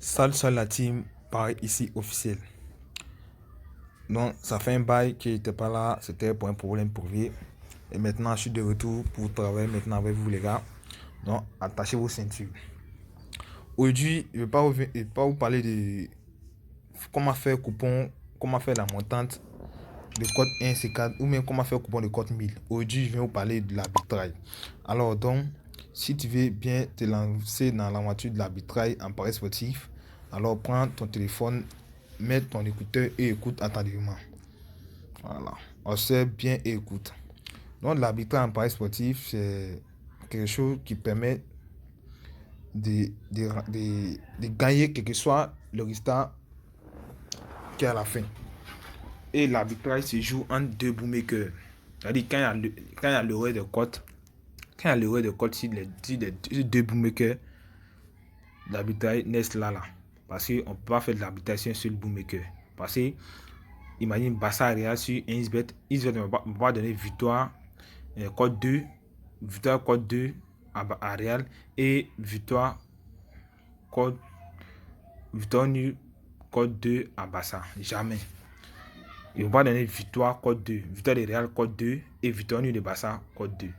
Salut la team, pareil ici officiel. Donc ça fait un bail que j'étais pas là, c'était pour un problème privé. Et maintenant je suis de retour pour travailler maintenant avec vous les gars. Donc attachez vos ceintures. Aujourd'hui je vais pas vous parler de comment faire coupon, comment faire la montante de code 1C4 ou même comment faire coupon de code 1000. Aujourd'hui je vais vous parler de l'arbitrage. Alors donc si tu veux bien te lancer dans l'aventure de l'arbitrage en paris sportif, alors prends ton téléphone, mets ton écouteur et écoute attentivement. Voilà. Observe bien et écoute. Donc l'arbitrage en paris sportif, c'est quelque chose qui permet de gagner quel que soit le résultat qui est à la fin. Et l'arbitrage se joue entre deux bookmakers. C'est-à-dire quand il y a l'erreur de cote, si les deux bookmakers, l'arbitrage n'est là. Parce qu'on ne peut pas faire de l'arbitrage sur un seul bookmaker. Parce que, imagine Barça Real sur 1xBet, 1xBet ne va pas donner victoire code 2, victoire code 2 à Real et victoire nul code 2 à Barça. Jamais. Ils ne vont pas donner victoire code 2, victoire de Real code 2 et victoire nul de Barça code 2.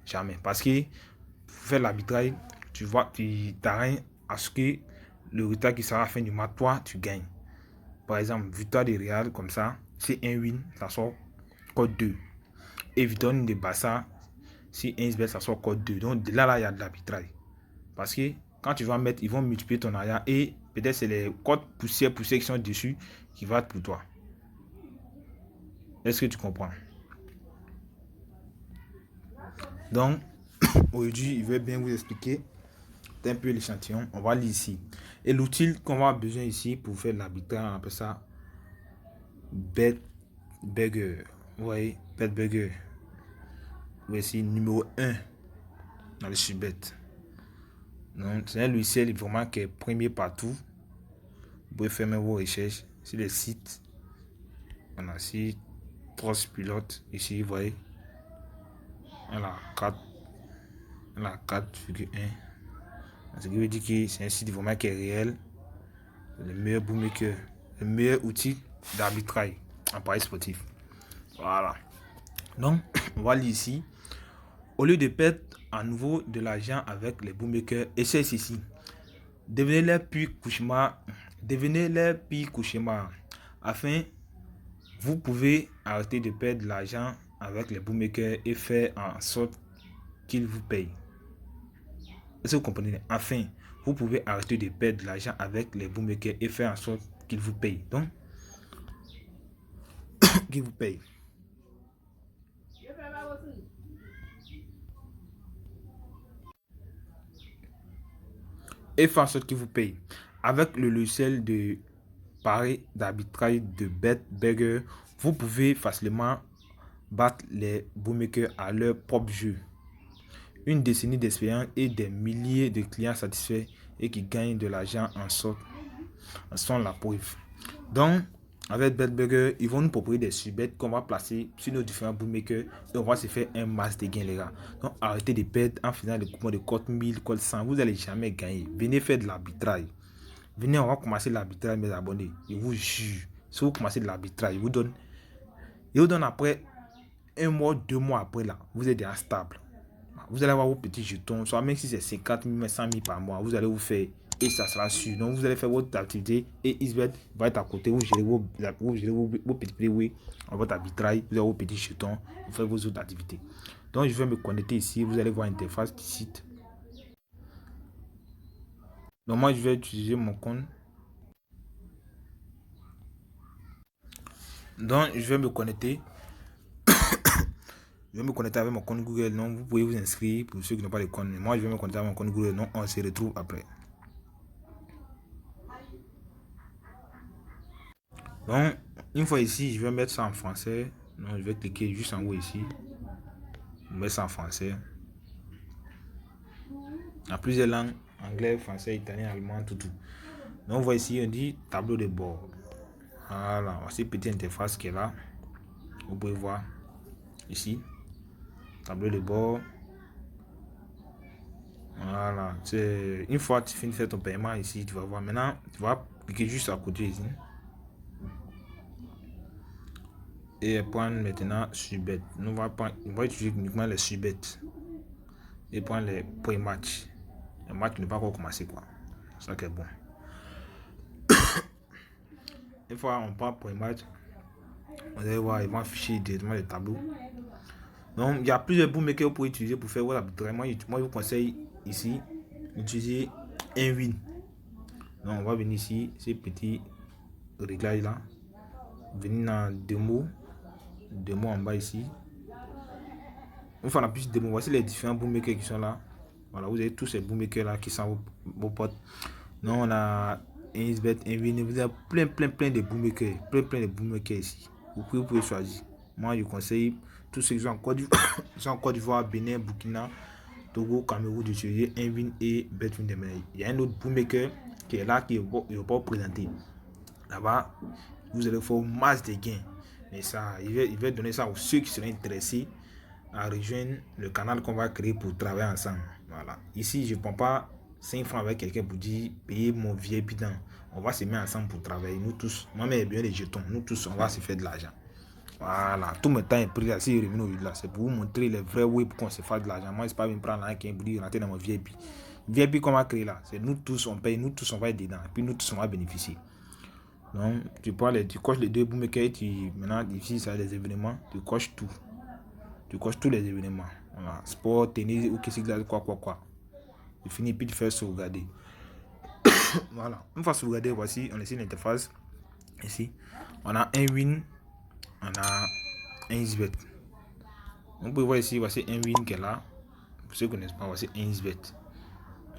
Jamais. Parce que pour faire l'arbitrage, tu vois, tu t'arrêtes à ce que le résultat qui sera à la fin du match, toi, tu gagnes. Par exemple, victoire de Real, comme ça, c'est un win, ça sort code 2. Et victoire nul de Barça, si 1xBet, ça sort code 2. Donc là, il y a de l'arbitrage. Parce que quand tu vas mettre, ils vont multiplier ton arrière et peut-être c'est les codes poussières qui sont dessus qui vont être pour toi. Est-ce que tu comprends? Donc, aujourd'hui, je vais bien vous expliquer un peu l'échantillon. On va lire ici. Et l'outil qu'on va avoir besoin ici pour faire l'arbitrage, on appelle ça BetBurger. Vous voyez, BetBurger. Voici numéro 1 dans le subet. Donc, c'est un logiciel vraiment qui est premier partout. Vous pouvez faire même vos recherches sur les sites. On a ici 3 pilotes. Ici, vous voyez. On a 4,1. Ce qui veut dire que c'est un site vraiment qui est réel. Le meilleur bookmaker. Le meilleur outil d'arbitrage en paris sportif. Voilà. Donc, on va lire ici. Au lieu de perdre à nouveau de l'argent avec les bookmakers, essayez ceci. Devenez les pires cauchemars. Afin, vous pouvez arrêter de perdre de l'argent avec les bookmakers et faire en sorte qu'ils vous payent. Est-ce que vous comprenez? Enfin, vous pouvez arrêter de perdre de l'argent avec les bookmakers et faire en sorte qu'ils vous payent. Donc, qu'ils vous payent. Et faire en sorte qu'ils vous payent. Avec le logiciel de paris d'arbitrage de BetBurger, vous pouvez facilement battre les bookmakers à leur propre jeu. Une décennie d'expérience et des milliers de clients satisfaits et qui gagnent de l'argent en sont la preuve. Donc, avec BetBurger, ils vont nous proposer des subbets qu'on va placer sur nos différents bookmakers et on va se faire un max de gains, les gars. Donc, arrêtez de perdre en faisant des coupons de code 1000, code 100. Vous n'allez jamais gagner. Venez faire de l'arbitrage. Venez, on va commencer l'arbitrage, mes abonnés. Je vous jure. Si vous commencez de l'arbitrage, je vous donne après 1 mois, 2 mois après là. Vous êtes déjà stable. Vous allez avoir vos petits jetons, soit même si c'est 50 000, 100 000 par mois, vous allez vous faire et ça sera sûr. Donc vous allez faire votre activité et XBet va être à côté, vous gérez vos petits plays en votre arbitrage, vous avez vos petits jetons, vous faites vos autres activités. Donc je vais me connecter ici, vous allez voir l'interface du site. Donc moi je vais utiliser mon compte. Donc je vais me connecter. Je vais me connecter avec mon compte Google. Donc vous pouvez vous inscrire pour ceux qui n'ont pas de compte. Mais moi je vais me connecter avec mon compte Google. Donc on se retrouve après. Donc, une fois ici, je vais mettre ça en français. Donc, je vais cliquer juste en haut ici. Je vais mettre ça en français. Il y a plusieurs langues. Anglais, français, italien, allemand, tout. Donc, vous voyez ici, on dit tableau de bord. Voilà, voici petite interface qui est là. Vous pouvez voir ici. Tableau de bord. Voilà. Une fois que tu finis de faire ton paiement ici, tu vas voir. Maintenant, tu vas cliquer juste à côté ici. Et prendre maintenant Subet. On va utiliser uniquement les Subet. Et prendre les pré-match. Le match ne pas encore commencer quoi. C'est ça qui est bon. Une fois on prend pré-match, vous allez voir, ils vont afficher directement les tableaux. Donc, il y a plusieurs bookmakers pour utiliser pour faire votre arbitrage. Moi, je vous conseille ici d'utiliser un win. Donc, on va venir ici, ces petits réglages là. Venir dans démo en bas ici. Une fois on a plus de démo, voici les différents bookmakers qui sont là. Voilà, vous avez tous ces bookmakers là qui sont vos potes. Donc, on a Insbet, Invin, vous avez plein de bookmakers. Plein de bookmakers ici. Vous pouvez choisir. Moi, je conseille tous ceux qui sont en Côte d'Ivoire, Bénin, Burkina, Togo, Cameroun d'utiliser Invin et Betwin. Il y a un autre bookmaker qui est là, qui ne va pas vous présenter. Là-bas, vous allez faire masse de gains. Mais ça, il va donner ça aux ceux qui seraient intéressés à rejoindre le canal qu'on va créer pour travailler ensemble. Voilà. Ici, je ne prends pas 5 francs avec quelqu'un pour dire payer mon VIP. On va se mettre ensemble pour travailler. Nous tous, moi-même, j'ai bien les jetons. Nous tous, on va se faire de l'argent. Voilà. Tout mon temps est pris là. Si je reviens au là, c'est pour vous montrer les vrais ways pour qu'on se fasse de l'argent. Moi, c'est pas me prendre un qui pour dire rentrer dans mon VIP. VIP qu'on va créer là, c'est nous tous, on paye, nous tous, on va être dedans. Et puis nous tous, on va bénéficier. Donc, tu coches les deux bookmakers, maintenant, ici, ça a des événements, tu coches tout. Tu coches tous les événements. Voilà. Sport, tennis, ou qu'est-ce que quoi. Tu finis, puis tu fais sauvegarder. Voilà. Une fois sauvegardé, voici, on essaie l'interface. Ici, on a un win, on a un isbet. On peut voir ici, voici un win qui est là. Pour ceux qui ne connaissent pas, voici un isbet.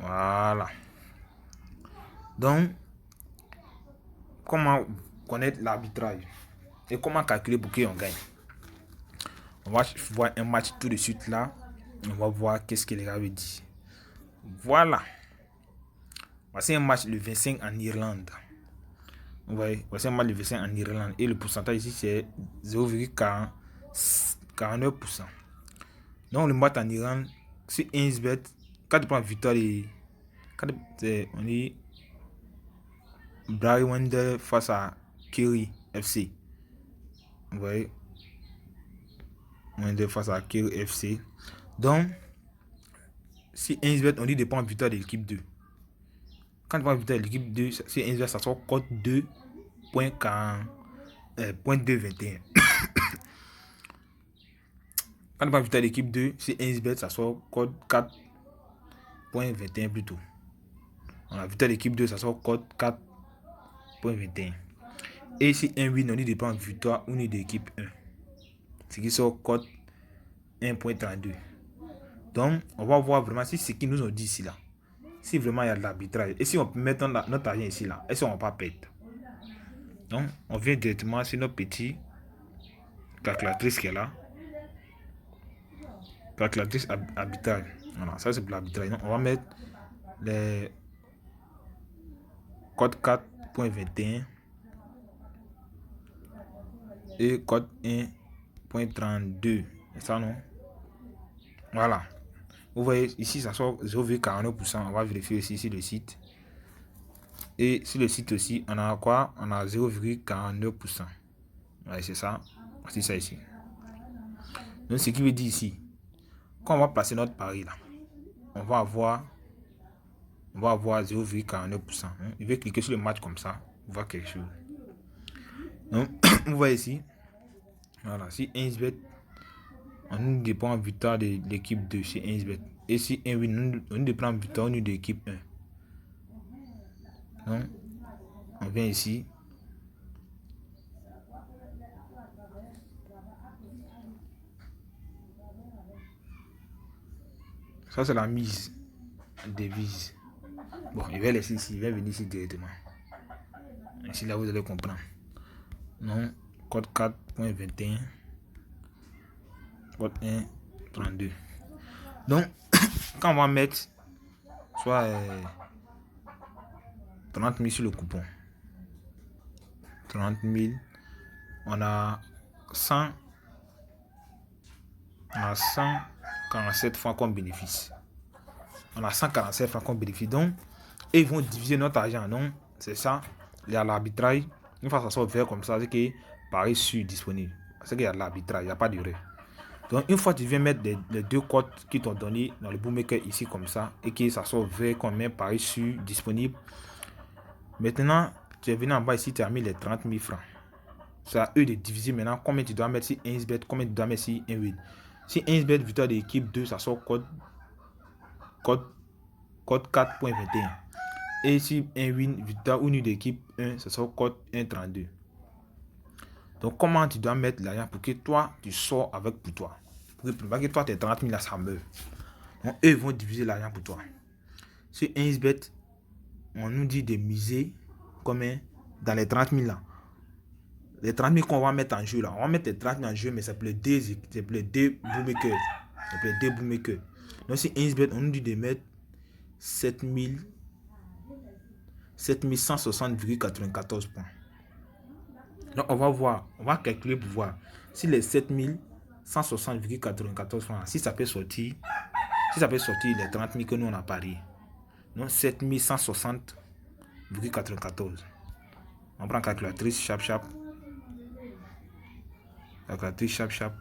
Voilà. Donc, comment connaître l'arbitrage et comment calculer pour qui on gagne. On va voir un match tout de suite là. On va voir qu'est-ce que les gars veulent dire. Voilà. Voici un match le 25 en Irlande. Vous voyez, voici un match le 25 en Irlande. Et le pourcentage ici c'est 0,49%. Donc le match en Irlande, c'est 1bet. Quand tu prends victoire, on dit Barry Wendell face à Kerry FC. Vous voyez, Wendell face à Kerry FC. Donc, si 1bet, on dit de prendre victoire de l'équipe 2. Quand tu prends victoire de l'équipe 2, si 1bet, ça sort code 2.221. Quand tu prends victoire de l'équipe 2, si 1bet, ça sort code 4.21 plutôt. On a victoire de l'équipe 2, ça sort code 4.21. Et si un win, on dit de prendre victoire ou de l'équipe 1. Ce qui sort code 1.32. Donc, on va voir vraiment si ce qu'ils nous ont dit ici là. Si vraiment il y a de l'arbitrage. Et si on peut mettre notre argent ici là, est-ce qu'on va pas perdre? Donc, on vient directement sur notre petit calculatrice qui est là. Calculatrice arbitrage. Voilà, ça c'est pour l'arbitrage. On va mettre les code 4.21 et code 1.32. C'est ça, non? Voilà. Vous voyez, ici, ça sort 0,49%. On va vérifier aussi sur le site. Et sur le site aussi, on a quoi? On a 0,49%. Ouais, c'est ça. C'est ça ici. Donc, ce qui veut dire ici, quand on va placer notre pari là, on va avoir 0,49%. Il veut cliquer sur le match comme ça, on voit quelque chose. Donc, vous voyez ici, voilà, si 1bet, on nous dépend victoire de l'équipe 2 chez 1bet. Et si 1 win, on nous dépend victoire de l'équipe 1. Donc, on vient ici. Ça, c'est la mise devise. Bon, il va laisser ici, il va venir ici directement. Ici, là, vous allez comprendre. Non, code 4.21, code 1.32. Donc, quand on va mettre soit 30 000 sur le coupon, 30 000, on a 147 francs comme bénéfice. on a 147 francs qu'on bénéficie. Donc, et ils vont diviser notre argent. Donc, c'est ça. Il y a l'arbitrage. Une fois que ça sort vert comme ça, c'est que Paris sur disponible. C'est qu'il y a de l'arbitrage, il n'y a pas d'erreur. Donc, une fois que tu viens mettre les deux codes qui t'ont donné dans le bookmaker ici comme ça, et que ça sort vert qu'on met Paris sur disponible. Maintenant, tu es venu en bas ici, tu as mis les 30 000 francs. C'est à eux de diviser maintenant combien tu dois mettre si 1bet, combien tu dois mettre si 1 win. Si 1bet victoire de l'équipe 2, ça sort code 4.21. Et si 1 win victoire ou nul d'équipe 1, ça sort code 1.32. Donc comment tu dois mettre l'argent pour que toi tu sors avec pour toi. Pour que toi tes 30 000 là ça meurt. Donc eux vont diviser l'argent pour toi. Sur 1bet, on nous dit de miser combien dans les 30 000 là. Les 30 000 qu'on va mettre en jeu là, on va mettre les 30 000 en jeu, mais ça peut être deux bookmakers. Ça peut être deux bookmakers. Donc si 1bet, on nous dit de mettre 7160,94 points. Donc on va voir, on va calculer pour voir si les 7160,94 francs, si ça peut sortir les 30 000 que nous on a parié. Donc 7160,94. On prend calculatrice, chap. Calculatrice, chap.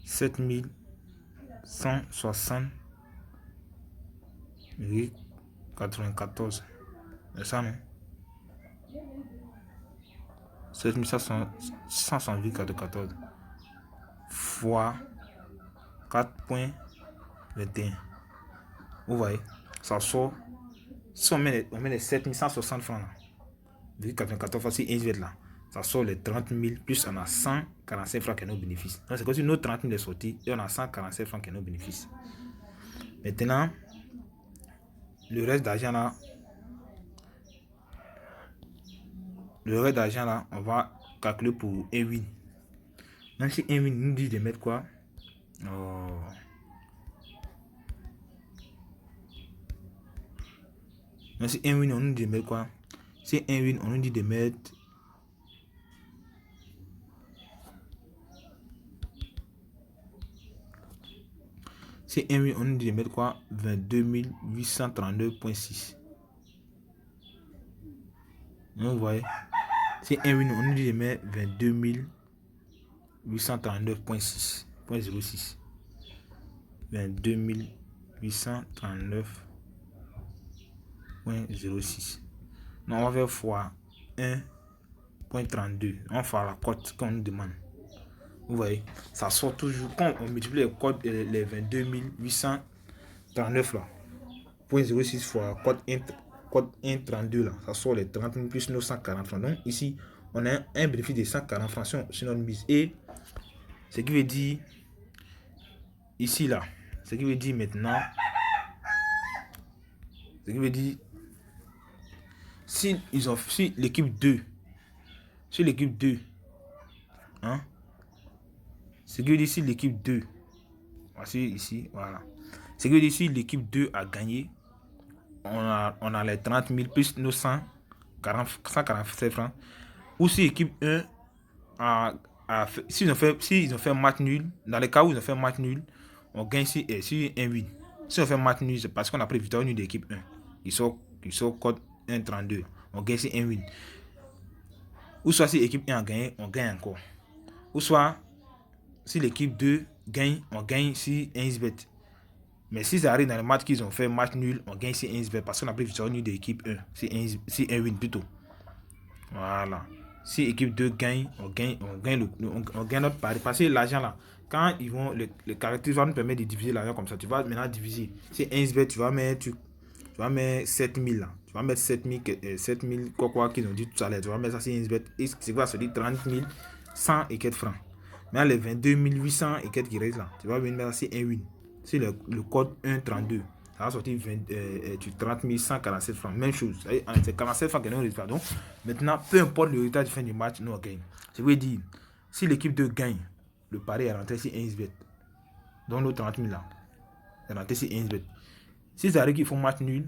« 7160,94. C'est ça, non? 7160,94 fois 4.21. Vous voyez, ça sort. Si on met les 7160 francs là, 94 fois si 1 là, ça sort les 30 000 plus on a 145 francs qui est nos bénéfices. Donc c'est comme si nos 30 000 est sorti et on a 147 francs qui est nos bénéfices. Maintenant, le reste d'argent là, on va calculer pour un win. Donc si un win nous dit de mettre quoi? Donc si un win on nous dit de mettre quoi? Si un win on nous dit de mettre c'est 1 win, on nous dit de mettre quoi? 22 832.6. Vous voyez? C'est 1 win, on nous dit de mettre 22 839.6. 22 839.06. Donc on va faire fois 1.32. On va faire la cote qu'on nous demande. Vous voyez, ça sort toujours quand on multiplie les codes, les 22 839 là. 0.06 fois code 1.32 là, ça sort les 30 000 plus 940 francs. Donc ici, on a un bénéfice de 140 francs sur notre mise. Et ce qui veut dire, ici là, ce qui veut dire maintenant, ce qui veut dire, si l'équipe 2, hein, ce qui veut dire si l'équipe 2, voici ici, voilà. Ce qui veut dire si l'équipe 2 a gagné, on a les 30 000 plus nos 147 francs. Ou si l'équipe 1 s'ils ont fait match nul, dans les cas où ils ont fait match nul, on gagne si un win. Si on fait match nul, c'est parce qu'on a pris victoire nul de l'équipe 1. Ils sont code 1.32. On gagne si un win. Ou soit si l'équipe 1 a gagné, on gagne encore. Ou soit si l'équipe 2 gagne, on gagne si 1bet. Mais si ça arrive dans le match qu'ils ont fait match nul, on gagne si 1bet parce qu'on a pris victoire nul de l'équipe 1. Si un win plutôt. Voilà. Si l'équipe 2 gagne, on gagne notre pari. Parce que l'argent là, quand ils vont, le caractère va nous permettre de diviser l'argent comme ça. Tu vas maintenant diviser. Si 1bet, tu vas mettre 7000 là. Tu vas mettre 7000 quoi qu'ils ont dit tout à l'heure. Tu vas mettre ça sur 1bet. Et c'est quoi, ça dit 30 100 et quelques francs. Maintenant les 22 800 et quelques qui restent là. Tu vas venir mettre ça sur un win. C'est le code 1.32. Ça va sortir 30 147 francs. Même chose. C'est 47 francs que nous résultat. Donc, maintenant, peu importe le résultat du fin du match, nous on gagne. Je veux dire, si l'équipe 2 gagne, le pari est rentré sur 1bet. Donc, nos 30 000 là, est rentré sur 1bet. Si ça arrive qu'ils font match nul,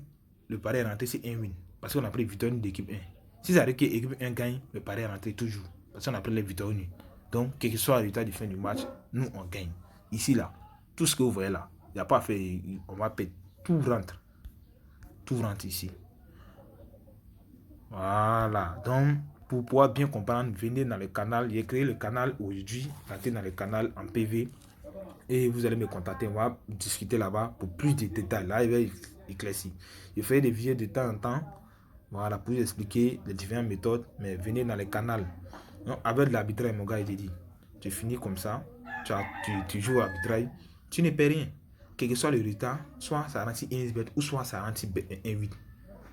le pari est rentré sur 1 win. Parce qu'on a pris victoire d'équipe 1. Si ça arrive que l'équipe 1 gagne, le pari est rentré toujours. Parce qu'on a pris les victoires nuls. Donc, quel que soit le résultat du fin du match, nous, on gagne. Ici, là, tout ce que vous voyez là, il n'y a pas à faire, on va payer. Tout rentre. Tout rentre ici. Voilà. Donc, pour pouvoir bien comprendre, venez dans le canal. J'ai créé le canal aujourd'hui. Entrez dans le canal en PV. Et vous allez me contacter. On va discuter là-bas pour plus de détails. Là, il va éclaircir. Je fais des vidéos de temps en temps. Voilà, pour vous expliquer les différentes méthodes. Mais venez dans le canal. Donc, avec l'arbitrage, mon gars, il te dit, tu finis comme ça. Tu joues à l'arbitrage. Tu ne perds rien. Quel que soit le résultat, soit ça rentre 1 ou soit ça rentre 1-8.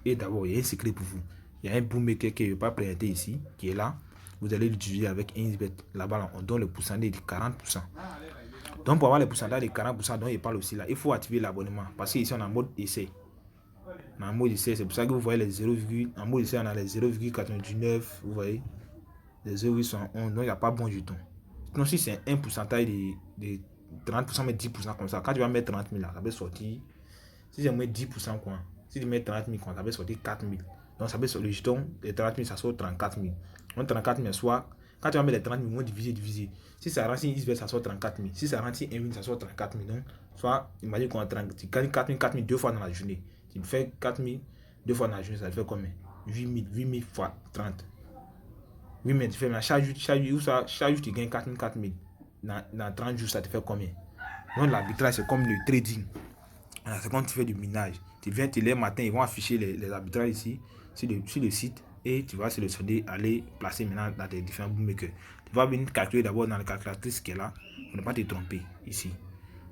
Et d'abord, il y a un secret pour vous. Il y a un bookmaker qui n'est pas présenté ici, qui est là. Vous allez l'utiliser avec 1xbet. Là-bas, on donne le pourcentage de 40%. Donc, pour avoir le pourcentage de 40%, dont il parle aussi là, il faut activer l'abonnement. Parce qu'ici, on est en mode essai. On est en mode essai, c'est pour ça que vous voyez les 0, en mode essai, on a les 0,99. Vous voyez, les 0,71. Donc, il n'y a pas bon jeton. Sinon, si c'est un pourcentage de 30%, mais 10% comme ça, quand tu vas mettre 30 000 là, ça peut sortir. Si c'est moins 10%, quoi. Si tu mets 30 000, ça peut sortir 4 000. Donc, ça peut sortir le jeton, les 30 000, ça sort 34 000. Donc, 34 000, soit, quand tu vas mettre les 30 000, moins diviser. Si ça rentre ici, ça sort 34 000. Si ça rentre 1 000, ça sort 34 000. Donc, soit, imagine qu'on a 30, tu gagnes 4 000 deux fois dans la journée. Tu fais 4 000 deux fois dans la journée, ça te fait combien? 8 000 fois 30. 8 000, tu fais, mais chaque jour, tu gagnes 4 000. Dans 30 jours, ça te fait combien? Donc, l'arbitrage, c'est comme le trading. C'est quand tu fais du minage. Tu viens, tu les matins, ils vont afficher les arbitrages ici, sur le site, et tu vas sélectionner, aller placer maintenant dans tes différents bookmakers. Tu vas venir calculer d'abord dans la calculatrice qui est là, pour ne pas te tromper ici.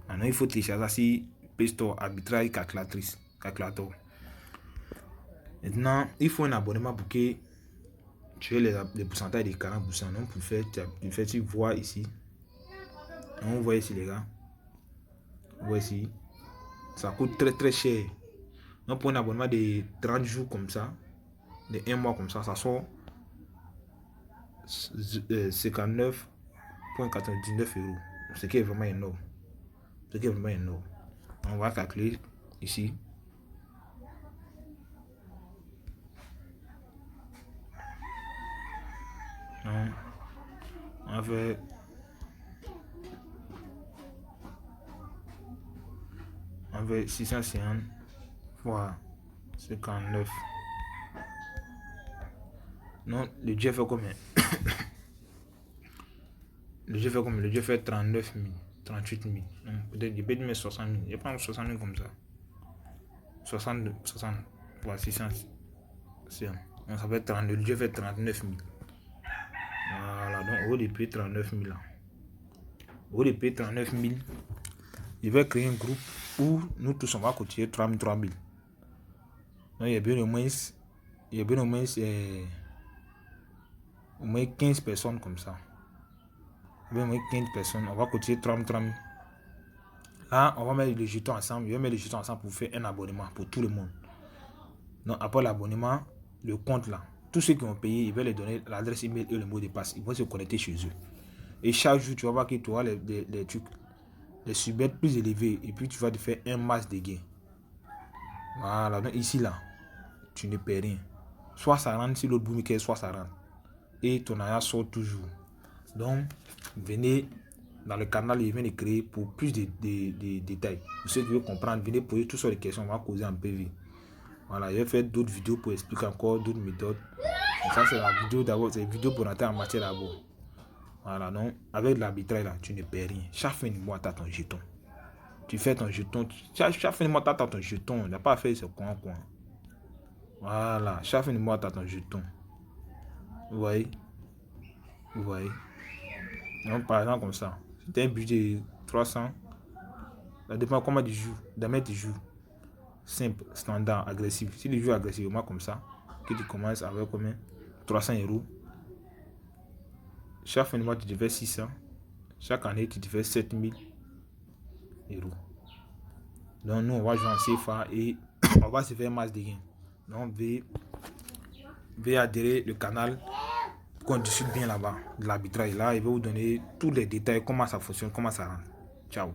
Maintenant, il faut télécharger ici, Play Store, arbitrage, calculator. Maintenant, il faut un abonnement pour que tu aies les pourcentages de 40%. Donc, pour faire, tu vois ici. Donc, vous voyez ici, les gars. Vous voyez ici. Ça coûte très très cher. Donc pour un abonnement de 30 jours comme ça, de 1 mois comme ça, ça sort 59,99 €. Ce qui est vraiment énorme. On va calculer ici. Donc, on va faire avec 650 fois 59. Non, le Dieu fait combien? Le Dieu fait 39 000, 38 000. Peut-être il peut mettre 60 000. Je prends 60 000 comme ça. 60 fois 600. Donc ça fait 32. Le Dieu fait 39 000. Voilà, donc au lieu de payer 39 000 là. Au lieu de payer 39 000, je vais créer un groupe où nous tous on va cotiser 3 000. Donc il y a bien au moins 15 personnes comme ça. Au moins 15 personnes, on va cotiser 3 000. Là, on va mettre les jetons ensemble. Je vais mettre les jetons ensemble pour faire un abonnement pour tout le monde. Donc après l'abonnement, le compte là, tous ceux qui ont payé, ils vont les donner l'adresse email et le mot de passe. Ils vont se connecter chez eux. Et chaque jour, tu vas voir que tu auras les trucs, les subbets plus élevés. Et puis tu vas te faire un max de gains. Voilà, donc ici là, tu ne perds rien. Soit ça rentre si l'autre bookmaker, soit ça rentre. Et ton argent sort toujours. Donc, venez dans le canal, il vient de créer pour plus de détails. Pour ceux qui veulent comprendre, venez poser toutes sortes de questions, on va causer en PV. Voilà, je vais faire d'autres vidéos pour expliquer encore d'autres méthodes. Et ça, c'est la vidéo d'abord, c'est une vidéo pour entrer en matière d'abord. Voilà, donc avec l'arbitrage là, tu ne perds rien. Chaque fin de mois, tu as ton jeton. Tu fais ton jeton. Chaque fin de mois, tu as ton jeton. Il n'y a pas à faire ce coin. Voilà, chaque fin de mois, tu as ton jeton. Vous voyez? Donc, par exemple, comme ça. Si tu as un budget de 300, ça dépend comment tu joues. D'abord, tu joues simple, standard, agressif. Si tu joues agressivement comme ça, que tu commences avec combien? 300 €. Chaque fin de mois, tu te fais 600. Chaque année, tu te fais 7 000 €. Donc, nous, on va jouer en CFA et on va se faire masse de gains. Donc, veuillez adhérer le canal pour qu'on discute bien là-bas de l'arbitrage. Là, il va vous donner tous les détails, comment ça fonctionne, comment ça rentre. Ciao.